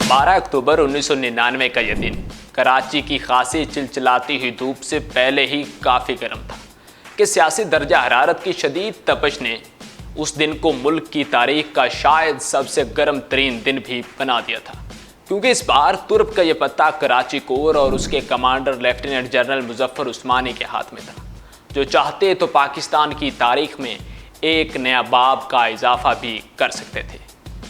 12 अक्टूबर 1999 का यह दिन कराची की खासी चिलचिलाती हुई धूप से पहले ही काफ़ी गर्म था कि सियासी दर्जा हरारत की शदीद तपश ने उस दिन को मुल्क की तारीख का शायद सबसे गर्म तरीन दिन भी बना दिया था, क्योंकि इस बार तुर्क का यह पत्ता कराची कोर और उसके कमांडर लेफ्टिनेंट जनरल मुजफ्फर उस्मानी के हाथ में था, जो चाहते तो पाकिस्तान की तारीख में एक नया बाब का इजाफा भी कर सकते थे।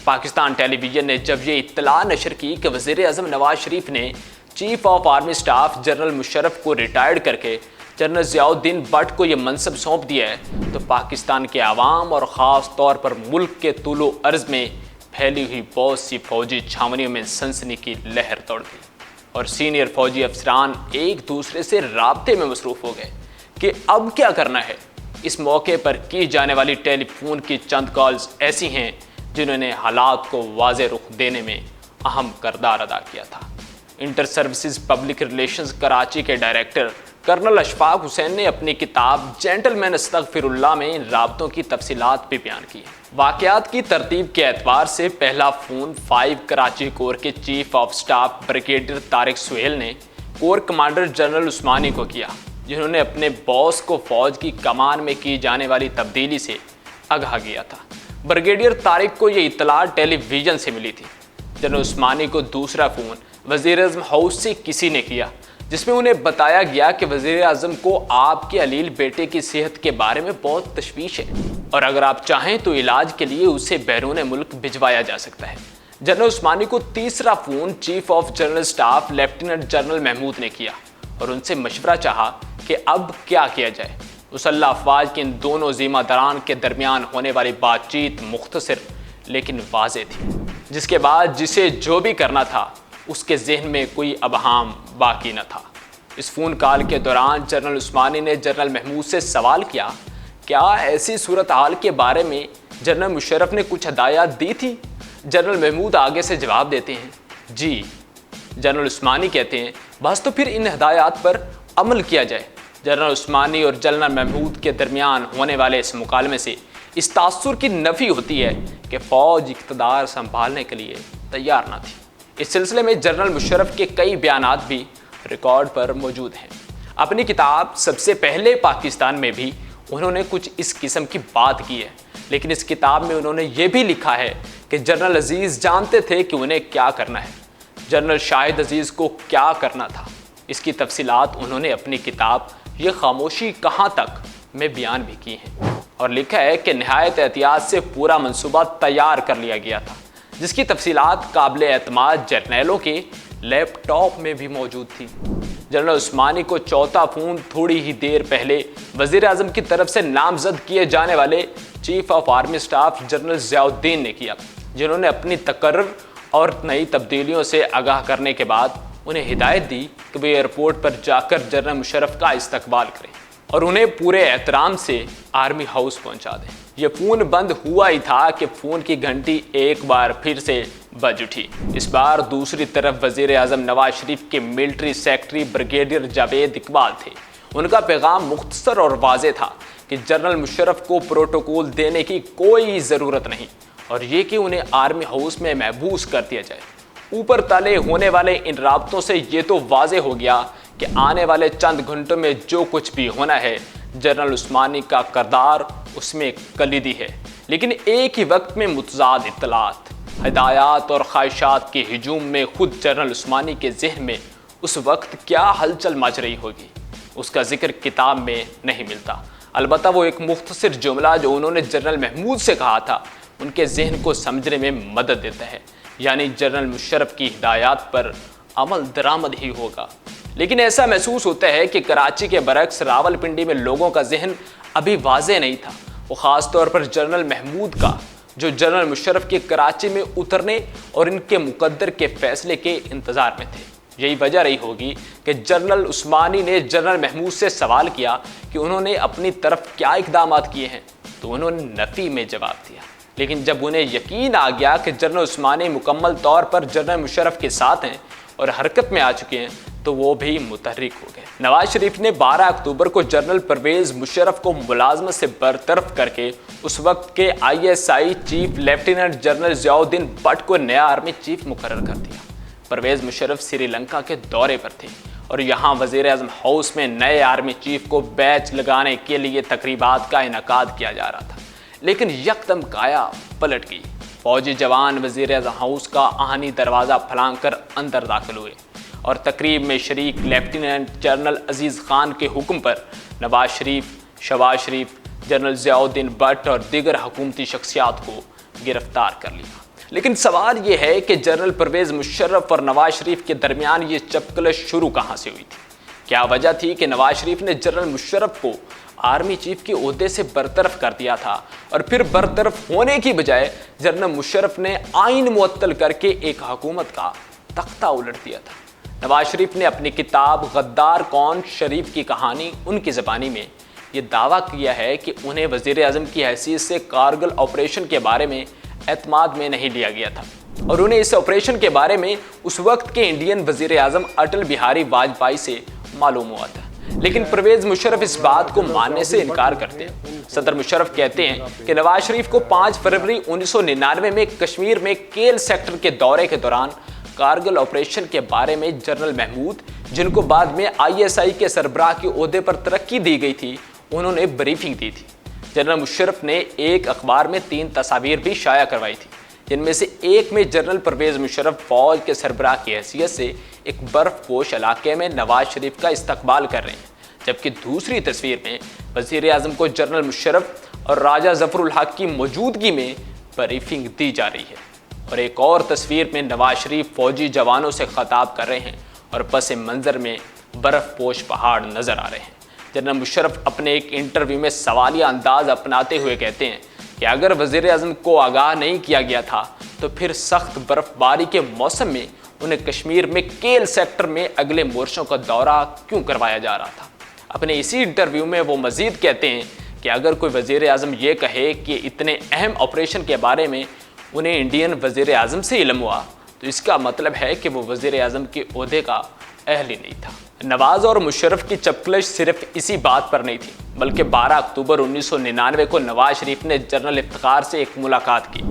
पाकिस्तान टेलीविजन ने जब ये इत्तला नशर की कि वज़ीर-ए-आज़म नवाज शरीफ ने chief of army staff general Musharraf को रिटायर्ड करके जनरल ज़ियाउद्दीन भट्ट को ये मनसब सौंप दिया है, तो पाकिस्तान के आवाम और ख़ास तौर पर मुल्क के तूलो अर्ज़ में फैली हुई बहुत सी फौजी छावनियों में सनसनी की लहर दौड़ गई और सीनियर फौजी अफसरान एक दूसरे से राब्ते में मसरूफ़ हो गए कि अब क्या करना है। इस मौके पर की जाने वाली टेलीफोन की चंद कॉल्स ऐसी हैं जिन्होंने हालात को वाज़े रुख देने में अहम किरदार अदा किया था। Inter services public relations Karachi के डायरेक्टर कर्नल अशफाक हुसैन ने अपनी किताब जेंटलमैन अस्तगफिरुल्लाह में इन राब्तों की तफसीलात भी बयान की है। वाक़यात की तरतीब के एतबार से पहला फ़ोन 5 कराची कोर के chief of staff brigadier Tariq Suhail ने कोर कमांडर जनरल उस्मानी को किया, जिन्होंने अपने बॉस को फ़ौज की कमान में की जाने वाली तब्दीली से आगाह किया था। ब्रिगेडियर तारिक को ये इत्तला टेलीविज़न से मिली थी। जनरल उस्मानी को दूसरा फ़ोन वज़ीर-ए-आज़म हाउस से किसी ने किया, जिसमें उन्हें बताया गया कि वज़ीर-ए-आज़म को आपके अलील बेटे की सेहत के बारे में बहुत तशवीश है और अगर आप चाहें तो इलाज के लिए उसे बैरून मुल्क भिजवाया जा सकता है। जनरल उस्मानी को तीसरा phone chief of general staff lieutenant general Mahmood ने किया और उनसे मशवरा चाहा कि अब क्या किया जाए। मुसल्लह अफवाज के इन दोनों ज़िम्मेदारान के दरमियान होने वाली बातचीत मुख्तसर लेकिन वाज़े थी, जिसके बाद जिसे जो भी करना था उसके जहन में कोई अबहाम बाकी न था। इस फ़ोन कॉल के दौरान जनरल उस्मानी ने जनरल महमूद से सवाल किया, क्या ऐसी सूरत हाल के बारे में जनरल मुशर्रफ ने कुछ हदायत दी थी? जनरल महमूद आगे से जवाब देते हैं, जी। जनरल उस्मानी कहते हैं, बस तो फिर इन हदायत पर अमल किया जाए। जनरल उस्मानी और जनरल महमूद के दरमियान होने वाले इस मुकालमे से इस तासुर की नफ़ी होती है कि फ़ौज इक़्तिदार संभालने के लिए तैयार न थी। इस सिलसिले में जनरल मुशर्रफ के कई बयानात भी रिकॉर्ड पर मौजूद हैं। अपनी किताब सबसे पहले पाकिस्तान में भी उन्होंने कुछ इस किस्म की बात की है, लेकिन इस किताब में उन्होंने ये भी लिखा है कि जनरल अजीज़ जानते थे कि उन्हें क्या करना है, जनरल शाहिद अजीज़ को क्या करना था। इसकी तफसीलात उन्होंने अपनी किताब ये खामोशी कहाँ तक में बयान भी की हैं और लिखा है कि नहायत एहतियात से पूरा मंसूबा तैयार कर लिया गया था, जिसकी तफसीलात काबिल एतमाद जर्नैलों के लैपटॉप में भी मौजूद थी। जनरल उस्मानी को चौथा फ़ोन थोड़ी ही देर पहले वज़ीर-ए-आज़म की तरफ से नामजद किए जाने वाले chief of army staff general Ziauddin ने किया, जिन्होंने अपनी तकर्रर और नई तब्दीलियों से आगाह करने के बाद उन्हें हिदायत दी कि वे एयरपोर्ट पर जाकर जनरल मुशर्रफ का इस्तकबाल करें और उन्हें पूरे एहतराम से आर्मी हाउस पहुंचा दें। यह फ़ोन बंद हुआ ही था कि फ़ोन की घंटी एक बार फिर से बज उठी। इस बार दूसरी तरफ वज़ीर-ए-आज़म नवाज शरीफ के military secretary brigadier Javed Iqbal थे। उनका पैगाम मुख्तसर और वाज़े था कि जनरल मुशर्रफ को प्रोटोकॉल देने की कोई ज़रूरत नहीं और ये कि उन्हें आर्मी हाउस में महबूस कर दिया जाए। ऊपर तले होने वाले इन राब्तों से ये तो वाज़े हो गया कि आने वाले चंद घंटों में जो कुछ भी होना है, जनरल उस्मानी का किरदार उसमें कलीदी है। लेकिन एक ही वक्त में मुतज़ाद इत्तलात, हिदायत और ख्वाहिशात के हजूम में खुद जनरल उस्मानी के जहन में उस वक्त क्या हलचल मच रही होगी, उसका जिक्र किताब में नहीं मिलता। अलबत्ता वो एक मुख्तसर जुमला जो उन्होंने जनरल महमूद से कहा था उनके जहन को समझने में मदद देता है, यानी जनरल मुशर्रफ की हिदायत पर अमल दरामद ही होगा। लेकिन ऐसा महसूस होता है कि कराची के बरक्स रावलपिंडी में लोगों का जहन अभी वाज़े नहीं था, वो ख़ास तौर पर जनरल महमूद का, जो जनरल मुशर्रफ के कराची में उतरने और इनके मुकद्दर के फैसले के इंतज़ार में थे। यही वजह रही होगी कि जनरल उस्मानी ने जनरल महमूद से सवाल किया कि उन्होंने अपनी तरफ क्या इक़दाम किए हैं, तो उन्होंने नफ़ी में जवाब दिया। लेकिन जब उन्हें यकीन आ गया कि जनरल उस्मानी मुकम्मल तौर पर जनरल मुशर्रफ के साथ हैं और हरकत में आ चुके हैं, तो वो भी मुतहर्रिक हो गए। नवाज शरीफ ने 12 अक्टूबर को जनरल परवेज़ मुशर्रफ को मुलाजमत से बरतरफ करके उस वक्त के ISI chief lieutenant general Ziauddin Bhatt को नया आर्मी चीफ मुकर्रर कर दिया। परवेज मुशर्रफ श्रीलंका के दौरे पर थे और यहाँ वज़ीर आज़म हाउस में नए आर्मी चीफ को बैच लगाने के लिए तकरीबात का इनेकाद किया जा रहा था, लेकिन यकदम काया पलट गई। फौजी जवान वज़ीर आज़म हाउस का आहनी दरवाज़ा फलांग कर अंदर दाखिल हुए और तकरीब में शरीक लेफ्टिनेंट जनरल अजीज़ खान के हुक्म पर नवाज शरीफ, शहबाज शरीफ, जनरल ज़ियाउद्दीन भट्ट और दीगर हुकूमती शख्सियात को गिरफ्तार कर लिया। लेकिन सवाल ये है कि जनरल परवेज़ मुशर्रफ और नवाज शरीफ के दरमियान ये चपकलश शुरू कहाँ से हुई थी? क्या वजह थी कि नवाज शरीफ ने जनरल मुशर्रफ को आर्मी चीफ के ओहदे से बरतरफ कर दिया था और फिर बरतरफ होने की बजाय जनरल मुशर्रफ ने आइन मुअत्तल करके एक हुकूमत का तख्ता उलट दिया था? नवाज शरीफ ने अपनी किताब गद्दार कौन शरीफ की कहानी उनकी ज़बानी में ये दावा किया है कि उन्हें वज़ीर आज़म की हैसियत से कारगिल ऑपरेशन के बारे में एतमाद में नहीं लिया गया था और उन्हें इस ऑपरेशन के बारे में उस वक्त के इंडियन वज़ीर आज़म अटल बिहारी वाजपेयी से मालूम हुआ था। लेकिन परवेज़ मुशर्रफ इस बात को मानने से इनकार करते हैं। सदर मुशर्रफ कहते हैं कि नवाज शरीफ को 5 फरवरी 1999 में कश्मीर में केल सेक्टर के दौरे के दौरान कारगिल ऑपरेशन के बारे में जनरल महमूद, जिनको बाद में ISI के सरबराह के ओहदे पर तरक्की दी गई थी, उन्होंने ब्रीफिंग दी थी। जनरल मुशर्रफ ने एक अखबार में 3 तस्वीर भी शाया करवाई थी, जिनमें से एक में जनरल परवेज़ मुशर्रफ फौज के सरबराह की हैसियत से एक बर्फपोश इलाके में नवाज शरीफ का इस्तकबाल कर रहे हैं, जबकि दूसरी तस्वीर में वज़ीर आज़म को जनरल मुशर्रफ और राजा ज़फ़रुल हक की मौजूदगी में ब्रीफिंग दी जा रही है और एक और तस्वीर में नवाज शरीफ फौजी जवानों से खिताब कर रहे हैं और पस मंज़र में बर्फपोश पहाड़ नज़र आ रहे हैं। जनरल मुशर्रफ अपने एक इंटरव्यू में सवालिया अंदाज अपनाते हुए कहते हैं कि अगर वज़ीर आज़म को आगाह नहीं किया गया था तो फिर सख्त बर्फबारी के मौसम में उन्हें कश्मीर में केल सेक्टर में अगले मोर्चों का दौरा क्यों करवाया जा रहा था। अपने इसी इंटरव्यू में वो मज़ीद कहते हैं कि अगर कोई वज़ीर आज़म ये कहे कि इतने अहम ऑपरेशन के बारे में उन्हें इंडियन वज़ीर आज़म से इल्म हुआ तो इसका मतलब है कि वो वज़ीर आज़म के ओहदे का अहल ही नहीं था। नवाज और मुशर्रफ की चपकलश सिर्फ इसी बात पर नहीं थी, बल्कि 12 अक्टूबर 1999 को नवाज शरीफ ने जनरल इफ्तिखार से एक मुलाकात की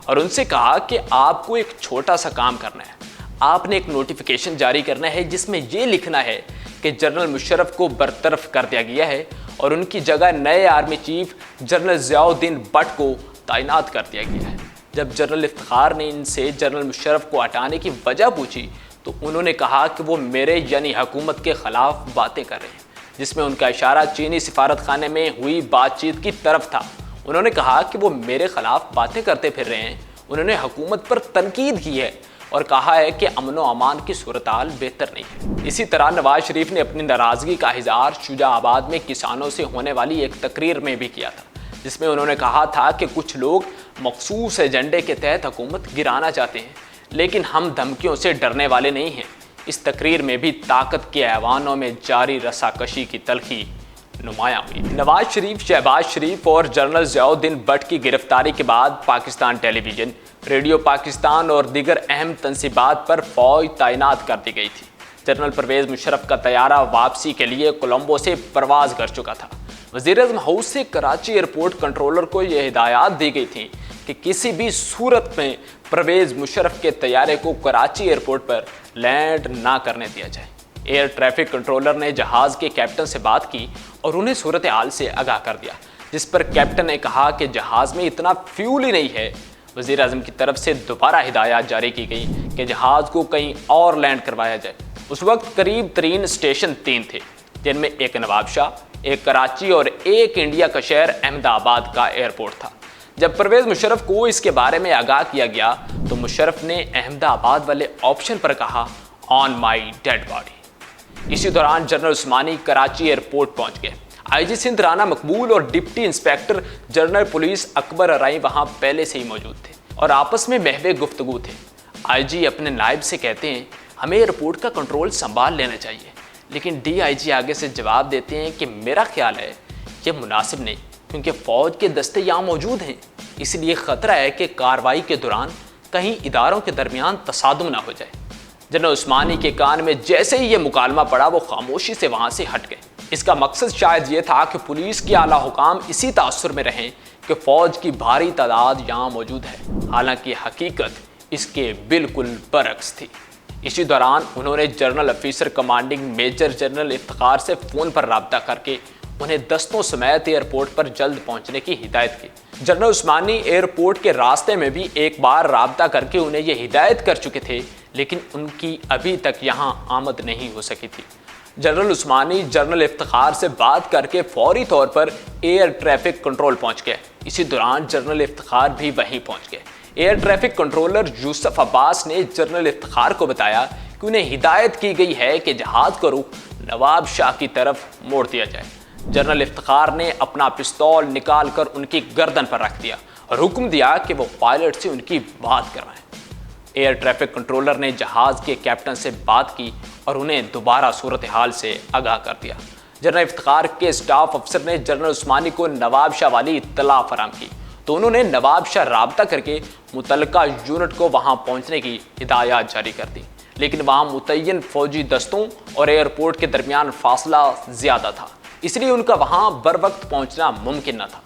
और उनसे कहा कि आपको एक छोटा सा काम करना है। आपने एक नोटिफिकेशन जारी करना है जिसमें यह लिखना है कि जनरल मुशर्रफ को बरतरफ कर दिया गया है और उनकी जगह नए army chief general Ziauddin Bhatt को तैनात कर दिया गया है। जब जनरल इफ्तिखार ने इनसे जनरल मुशर्रफ को हटाने की वजह पूछी तो उन्होंने कहा कि वो मेरे यानी हुकूमत के ख़िलाफ़ बातें कर रहे हैं, जिसमें उनका इशारा चीनी सिफारत खाने में हुई बातचीत की तरफ था। उन्होंने कहा कि वो मेरे ख़िलाफ़ बातें करते फिर रहे हैं। उन्होंने हुकूमत पर तनकीद की है और कहा है कि अमन व अमान की सूरत-हाल बेहतर नहीं है। इसी तरह नवाज शरीफ ने अपनी नाराज़गी का इज़हार शुजाआबाद में किसानों से होने वाली एक तकरीर में भी किया था, जिसमें उन्होंने कहा था कि कुछ लोग मखसूस एजेंडे के तहत हुकूमत गिराना चाहते हैं, लेकिन हम धमकियों से डरने वाले नहीं हैं। इस तकरीर में भी ताकत के ऐवानों में जारी रसाकशी की तलखी नुमायां हुई। नवाज शरीफ, शहबाज शरीफ और जनरल ज़ियाउद्दीन भट्ट की गिरफ्तारी के बाद पाकिस्तान टेलीविज़न, रेडियो पाकिस्तान और दीगर अहम तंसीबात पर फौज तैनात कर दी गई थी। जनरल परवेज़ मुशर्रफ का तैयारा वापसी के लिए कोलंबो से परवाज़ कर चुका था। वज़ीर आज़म हाउस से कराची एयरपोर्ट कंट्रोलर को यह हिदायत दी गई थी कि किसी भी सूरत में परवेज़ मुशर्रफ के तैयारे को कराची एयरपोर्ट पर लैंड ना करने दिया जाए। एयर ट्रैफिक कंट्रोलर ने जहाज़ के कैप्टन से बात की और उन्हें सूरत हाल से आगाह कर दिया, जिस पर कैप्टन ने कहा कि जहाज़ में इतना फ्यूल ही नहीं है। वज़ीर आज़म की तरफ से दोबारा हिदायत जारी की गई कि जहाज़ को कहीं और लैंड करवाया जाए। उस वक्त करीब तरीन स्टेशन 3 थे, जिनमें एक नवाबशाह, एक कराची और एक इंडिया का शहर अहमदाबाद का एयरपोर्ट था। जब परवेज़ मुशर्रफ को इसके बारे में आगाह किया गया तो मुशर्रफ ने अहमदाबाद वाले ऑप्शन पर कहा, ऑन माई डेड बॉडी। इसी दौरान जनरल उस्मानी कराची एयरपोर्ट पहुंच गए। IG सिंध राना मकबूल और deputy inspector general police Akbar Arain वहां पहले से ही मौजूद थे और आपस में महवे गुफ्तगू थे। IG अपने नायब से कहते हैं, हमें एयरपोर्ट का कंट्रोल संभाल लेना चाहिए, लेकिन DIG आगे से जवाब देते हैं कि मेरा ख्याल है यह मुनासिब नहीं, क्योंकि फ़ौज के दस्ते यहाँ मौजूद हैं, इसलिए ख़तरा है कि कार्रवाई के दौरान कहीं इदारों के दरमियान तसादुम ना हो जाए। जनरल उस्मानी के कान में जैसे ही ये मुकालमा पड़ा वो खामोशी से वहाँ से हट गए। इसका मकसद शायद ये था कि पुलिस के आला हुकाम इसी तासुर में रहें कि फ़ौज की भारी तादाद यहाँ मौजूद है, हालांकि हकीकत इसके बिल्कुल बरक्स थी। اسی دوران انہوں نے general officer commanding major general Iftikhar سے فون پر رابطہ کر کے انہیں دستوں سمیت ایئرپورٹ پر جلد پہنچنے کی ہدایت کی۔ جنرل عثمانی ایئرپورٹ کے راستے میں بھی ایک بار رابطہ کر کے انہیں یہ ہدایت کر چکے تھے، لیکن ان کی ابھی تک یہاں آمد نہیں ہو سکی تھی۔ جنرل عثمانی جنرل افتخار سے بات کر کے فوری طور پر ایئر ٹریفک کنٹرول پہنچ گئے۔ اسی دوران جنرل افتخار بھی وہیں پہنچ گئے۔ ایئر ٹریفک کنٹرولر یوسف عباس نے جنرل افتخار کو بتایا کہ انہیں ہدایت کی گئی ہے کہ جہاز کا رخ نواب شاہ کی طرف موڑ دیا جائے۔ جنرل افتخار نے اپنا پستول نکال کر ان کی گردن پر رکھ دیا اور حکم دیا کہ وہ پائلٹ سے ان کی بات کروائیں۔ ایئر ٹریفک کنٹرولر نے جہاز کے کیپٹن سے بات کی اور انہیں دوبارہ صورتحال سے آگاہ کر دیا۔ جنرل افتخار کے اسٹاف افسر نے جنرل عثمانی کو نواب شاہ والی اطلاع فراہم کی تو انہوں نے نواب شاہ رابطہ کر کے متعلقہ یونٹ کو وہاں پہنچنے کی ہدایات جاری کر دی، لیکن وہاں متعین فوجی دستوں اور ایئرپورٹ کے درمیان فاصلہ زیادہ تھا، اس لیے ان کا وہاں بر وقت پہنچنا ممکن نہ تھا،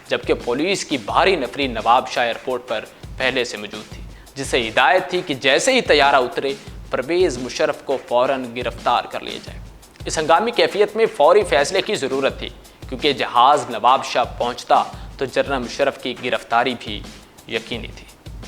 جبکہ پولیس کی بھاری نفری نواب شاہ ایئرپورٹ پر پہلے سے موجود تھی، جس سے ہدایت تھی کہ جیسے ہی طیارہ اترے پرویز مشرف کو فوراً گرفتار کر لیا جائے۔ اس ہنگامی کیفیت میں فوری فیصلے کی ضرورت تھی، کیونکہ جہاز نواب شاہ پہنچتا تو جنرل مشرف کی گرفتاری بھی یقینی تھی،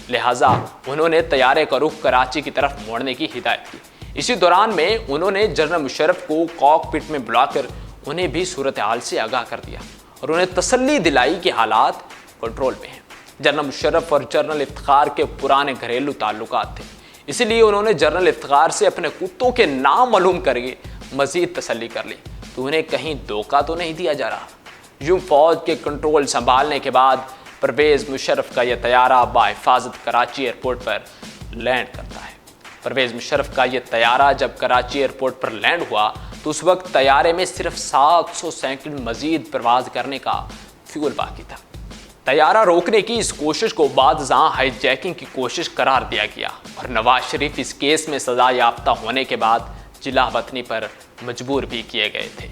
لہٰذا انہوں نے طیارے کا رخ کراچی کی طرف موڑنے کی ہدایت کی۔ اسی دوران میں انہوں نے جنرل مشرف کو کاک پٹ میں بلا کر انہیں بھی صورتحال سے آگاہ کر دیا اور انہیں تسلی دلائی کہ حالات کنٹرول میں ہیں۔ جنرل مشرف اور جنرل افتخار کے پرانے گھریلو تعلقات تھے، اسی لیے انہوں نے جنرل افتخار سے اپنے کتوں کے نام معلوم کر کے مزید تسلی کر لی کہ انہیں کہیں دھوکہ تو نہیں دیا جا رہا۔ یوں فوج کے کنٹرول سنبھالنے کے بعد پرویز مشرف کا یہ طیارہ بحفاظت کراچی ایئرپورٹ پر لینڈ کرتا ہے۔ پرویز مشرف کا یہ طیارہ جب کراچی ایئرپورٹ پر لینڈ ہوا تو اس وقت طیارے میں صرف 700 سیکنڈ مزید پرواز کرنے کا فیول باقی تھا۔ طیارہ روکنے کی اس کوشش کو بعد ازاں ہائی جیکنگ کی کوشش قرار دیا گیا اور نواز شریف اس کیس میں سزا یافتہ ہونے کے بعد جلا وطنی پر مجبور بھی کیے گئے تھے۔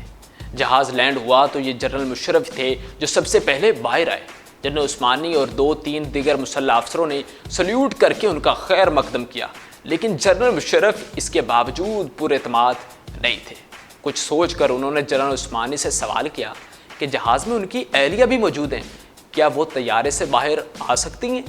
جہاز لینڈ ہوا تو یہ جنرل مشرف تھے جو سب سے پہلے باہر آئے۔ جنرل عثمانی اور 2-3 دیگر مسلح افسروں نے سلیوٹ کر کے ان کا خیر مقدم کیا، لیکن جنرل مشرف اس کے باوجود پورے اعتماد نہیں تھے۔ کچھ سوچ کر انہوں نے جنرل عثمانی سے سوال کیا کہ جہاز میں ان کی اہلیہ بھی موجود ہیں، کیا وہ طیارے سے باہر آ سکتی ہیں؟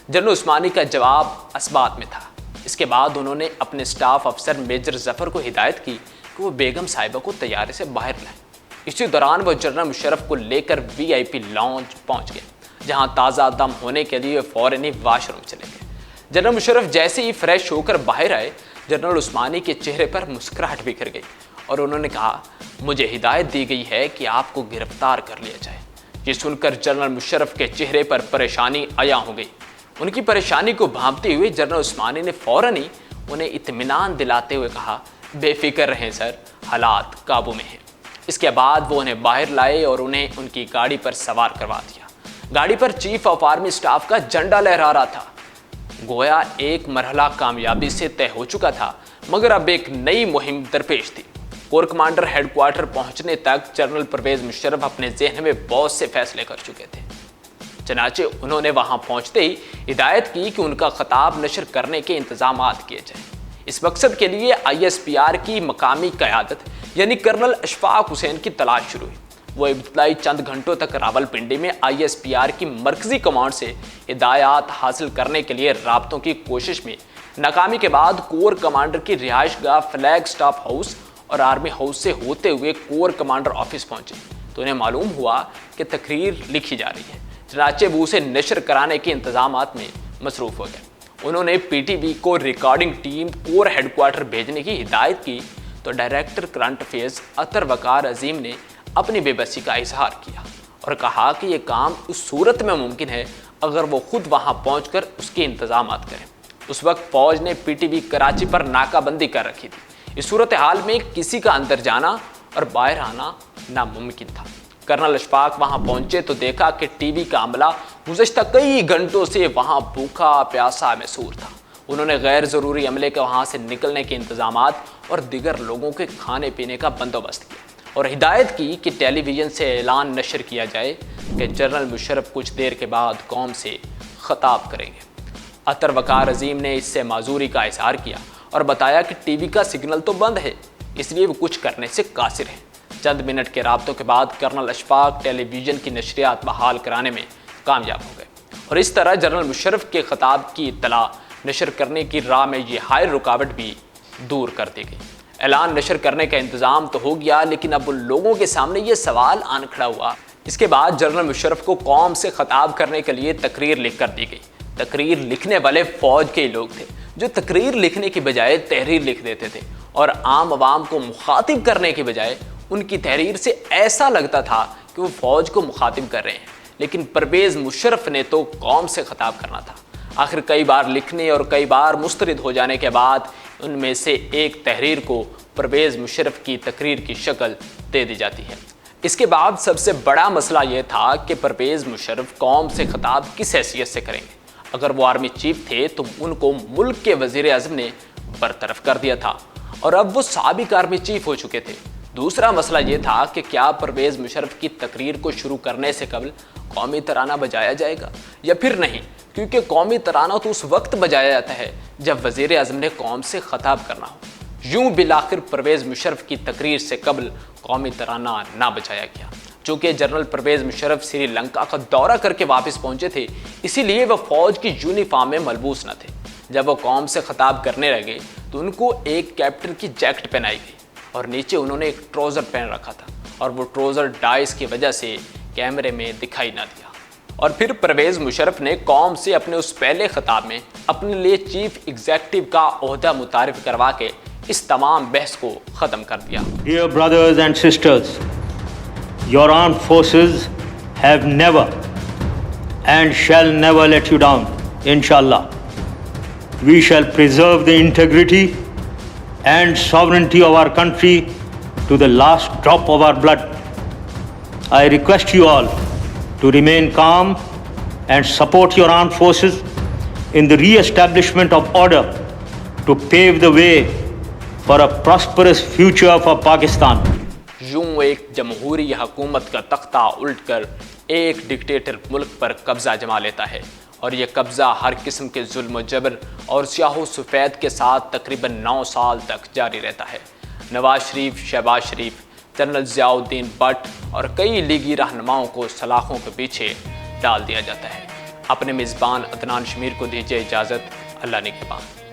جنرل عثمانی کا جواب اثبات میں تھا۔ اس کے بعد انہوں نے اپنے سٹاف افسر میجر ظفر کو ہدایت کی کہ وہ بیگم صاحبہ کو طیارے سے باہر لائیں۔ اسی دوران وہ جنرل مشرف کو لے کر VIP لاؤنج پہنچ گئے، جہاں تازہ دم ہونے کے لیے فوراً واش روم چلے گئے۔ جنرل مشرف جیسے ہی فریش ہو کر باہر آئے، جنرل عثمانی کے چہرے پر مسکراہٹ بکھر گئی اور انہوں نے کہا، مجھے ہدایت دی گئی ہے کہ آپ کو گرفتار کر لیا جائے۔ یہ سن کر جنرل مشرف کے چہرے پر پریشانی عیاں ہو گئی۔ ان کی پریشانی کو بھانپتے ہوئے جنرل عثمانی نے فوراً ہی انہیں اطمینان دلاتے ہوئے کہا، بے فکر رہیں سر، حالات قابو میں ہیں۔ اس کے بعد وہ انہیں باہر لائے اور انہیں ان کی گاڑی پر سوار کروا دیا۔ گاڑی پر چیف آف آرمی سٹاف کا جھنڈا لہرا رہا تھا۔ گویا ایک مرحلہ کامیابی سے طے ہو چکا تھا، مگر اب ایک نئی مہم درپیش تھی۔ کور کمانڈر ہیڈ کوارٹر پہنچنے تک جنرل پرویز مشرف اپنے ذہن میں بہت سے فیصلے کر چکے تھے۔ چنانچہ انہوں نے وہاں پہنچتے ہی ہدایت کی کہ ان کا خطاب نشر کرنے کے انتظامات کیے جائیں۔ اس مقصد کے لیے ISPR کی مقامی قیادت یعنی کرنل اشفاق حسین کی تلاش شروع ہوئی۔ وہ ابتدائی چند گھنٹوں تک راولپنڈی میں ISPR کی مرکزی کمانڈ سے ہدایات حاصل کرنے کے لیے رابطوں کی کوشش میں ناکامی کے بعد کور کمانڈر کی رہائش گاہ فلیگ سٹاف ہاؤس اور آرمی ہاؤس سے ہوتے ہوئے کور کمانڈر آفس پہنچے تو انہیں معلوم ہوا کہ تقریر لکھی جا رہی ہے۔ چنانچہ وہ اسے نشر کرانے کے انتظامات میں مصروف ہو گئے۔ انہوں نے PTV کو ریکارڈنگ ٹیم کور ہیڈ کوارٹر بھیجنے کی ہدایت کی تو ڈائریکٹر کرنٹ افیئرز اطہر وقار عظیم نے اپنی بے بسی کا اظہار کیا اور کہا کہ یہ کام اس صورت میں ممکن ہے اگر وہ خود وہاں پہنچ کر اس کے انتظامات کریں۔ اس وقت فوج نے PTV کراچی پر ناکہ بندی کر رکھی تھی۔ اس صورتحال میں کسی کا اندر جانا اور باہر آنا ناممکن تھا۔ کرنل اشفاق وہاں پہنچے تو دیکھا کہ TV کا عملہ گزشتہ کئی گھنٹوں سے وہاں بھوکا پیاسا محسور تھا۔ انہوں نے غیر ضروری عملے کے وہاں سے نکلنے کے انتظامات اور دیگر لوگوں کے کھانے پینے کا بندوبست کیا اور ہدایت کی کہ ٹیلی ویژن سے اعلان نشر کیا جائے کہ جنرل مشرف کچھ دیر کے بعد قوم سے خطاب کریں گے۔ اطہر وقار عظیم نے اس سے معذوری کا اظہار کیا اور بتایا کہ ٹی وی کا سگنل تو بند ہے، اس لیے وہ کچھ کرنے سے قاصر ہیں۔ چند منٹ کے رابطوں کے بعد کرنل اشفاق ٹیلی ویژن کی نشریات بحال کرانے میں کامیاب ہو گئے، اور اس طرح جنرل مشرف کے خطاب کی اطلاع نشر کرنے کی راہ میں یہ حائل رکاوٹ بھی دور کر دی گئی۔ اعلان نشر کرنے کا انتظام تو ہو گیا، لیکن اب ان لوگوں کے سامنے یہ سوال آن کھڑا ہوا۔ اس کے بعد جنرل مشرف کو قوم سے خطاب کرنے کے لیے تقریر لکھ کر دی گئی۔ تقریر لکھنے والے فوج کے لوگ تھے، جو تقریر لکھنے کی بجائے تحریر لکھ دیتے تھے، اور عام عوام کو مخاطب کرنے کی بجائے ان کی تحریر سے ایسا لگتا تھا کہ وہ فوج کو مخاطب کر رہے ہیں۔ لیکن پرویز مشرف نے تو قوم سے خطاب کرنا تھا۔ آخر کئی بار لکھنے اور کئی بار مسترد ہو جانے کے بعد ان میں سے ایک تحریر کو پرویز مشرف کی تقریر کی شکل دے دی جاتی ہے۔ اس کے بعد سب سے بڑا مسئلہ یہ تھا کہ پرویز مشرف قوم سے خطاب کس حیثیت سے کریں گے۔ اگر وہ آرمی چیف تھے تو ان کو ملک کے وزیر اعظم نے برطرف کر دیا تھا، اور اب وہ سابق آرمی چیف ہو چکے تھے۔ دوسرا مسئلہ یہ تھا کہ کیا پرویز مشرف کی تقریر کو شروع کرنے سے قبل قومی ترانہ بجایا جائے گا یا پھر نہیں، کیونکہ قومی ترانہ تو اس وقت بجایا جاتا ہے جب وزیر اعظم نے قوم سے خطاب کرنا ہو۔ یوں بالآخر پرویز مشرف کی تقریر سے قبل قومی ترانہ نہ بجایا گیا۔ چونکہ جنرل پرویز مشرف سری لنکا کا دورہ کر کے واپس پہنچے تھے، اسی لیے وہ فوج کی یونیفارم میں ملبوس نہ تھے۔ جب وہ قوم سے خطاب کرنے لگے تو ان کو ایک کیپٹن کی جیکٹ پہنائی گئی، اور نیچے انہوں نے ایک ٹراؤزر پہن رکھا تھا، اور وہ ٹراؤزر ڈائس کی وجہ سے کیمرے میں دکھائی نہ دیا۔ اور پھر پرویز مشرف نے قوم سے اپنے اس پہلے خطاب میں اپنے لیے چیف ایگزیکٹو کا عہدہ متعارف کروا کے اس تمام بحث کو ختم کر دیا۔ Dear brothers and sisters, your armed forces have never and shall never let you down, inshallah. We shall preserve the integrity and sovereignty of our country to the last drop of our blood. I request you all to remain calm and support your armed forces in the re-establishment of order to pave the way for a prosperous future for Pakistan. یوں ایک جمہوری حکومت کا تختہ الٹ کر ایک dictator ملک پر قبضہ جما لیتا ہے، اور یہ قبضہ ہر قسم کے ظلم و جبر اور سیاہ و سفید کے ساتھ تقریباً 9 سال تک جاری رہتا ہے۔ نواز شریف، شہباز شریف، جنرل ضیاء الدین بٹ اور کئی لیگی رہنماؤں کو سلاخوں کے پیچھے ڈال دیا جاتا ہے۔ اپنے میزبان عدنان شمیر کو دیجیے اجازت، اللہ نگہبان۔